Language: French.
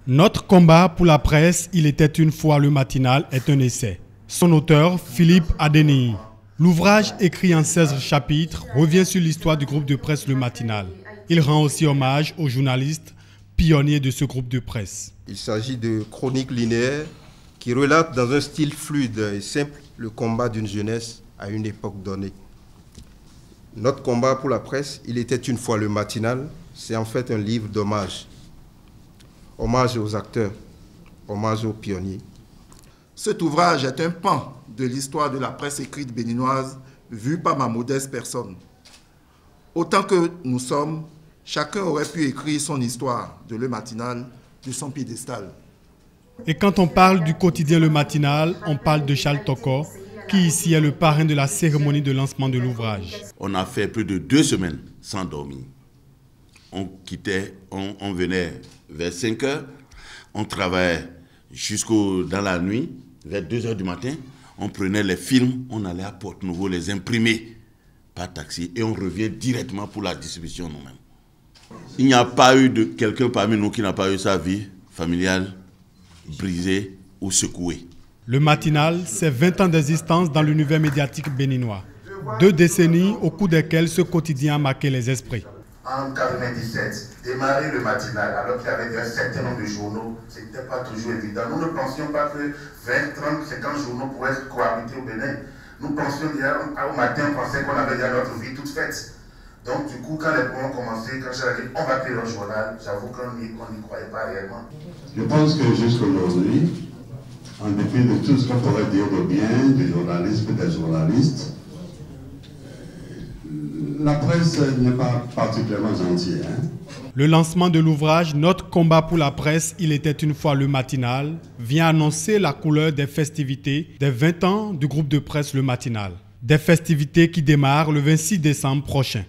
Notre combat pour la presse, il était une fois le matinal, est un essai. Son auteur, Philippe Adeniyi. L'ouvrage, écrit en 16 chapitres, revient sur l'histoire du groupe de presse Le Matinal. Il rend aussi hommage aux journalistes pionniers de ce groupe de presse. Il s'agit de chroniques linéaires qui relatent dans un style fluide et simple le combat d'une jeunesse à une époque donnée. Notre combat pour la presse, il était une fois le matinal, c'est en fait un livre d'hommage. Hommage aux acteurs, hommage aux pionniers. Cet ouvrage est un pan de l'histoire de la presse écrite béninoise vue par ma modeste personne. Autant que nous sommes, chacun aurait pu écrire son histoire de Le Matinal de son piédestal. Et quand on parle du quotidien Le Matinal, on parle de Charles Toko, qui ici est le parrain de la cérémonie de lancement de l'ouvrage. On a fait plus de 2 semaines sans dormir. On venait vers 5 heures, on travaillait dans la nuit, vers 2 heures du matin, on prenait les films, on allait à Porte-Nouveau les imprimer par taxi et on revient directement pour la distribution nous-mêmes. Il n'y a pas eu de quelqu'un parmi nous qui n'a pas eu sa vie familiale brisée ou secouée. Le Matinal, c'est 20 ans d'existence dans l'univers médiatique béninois. 2 décennies au cours desquelles ce quotidien a marqué les esprits. En 1997, démarrer Le Matinal, alors qu'il y avait un certain nombre de journaux, ce n'était pas toujours évident. Nous ne pensions pas que 20, 30, 50 journaux pourraient cohabiter au Bénin. Nous pensions déjà, au matin, on pensait qu'on avait déjà notre vie toute faite. Donc du coup, quand les premiers ont commencé, quand j'ai dit on va créer un journal, j'avoue qu'on n'y croyait pas réellement. Je pense que jusqu'aujourd'hui, en dépit de tout ce qu'on pourrait dire de bien du journalisme et des journalistes, la presse n'est pas particulièrement gentille. Le lancement de l'ouvrage Notre combat pour la presse, il était une fois le Matinal, vient annoncer la couleur des festivités des 20 ans du groupe de presse Le Matinal. Des festivités qui démarrent le 26 décembre prochain.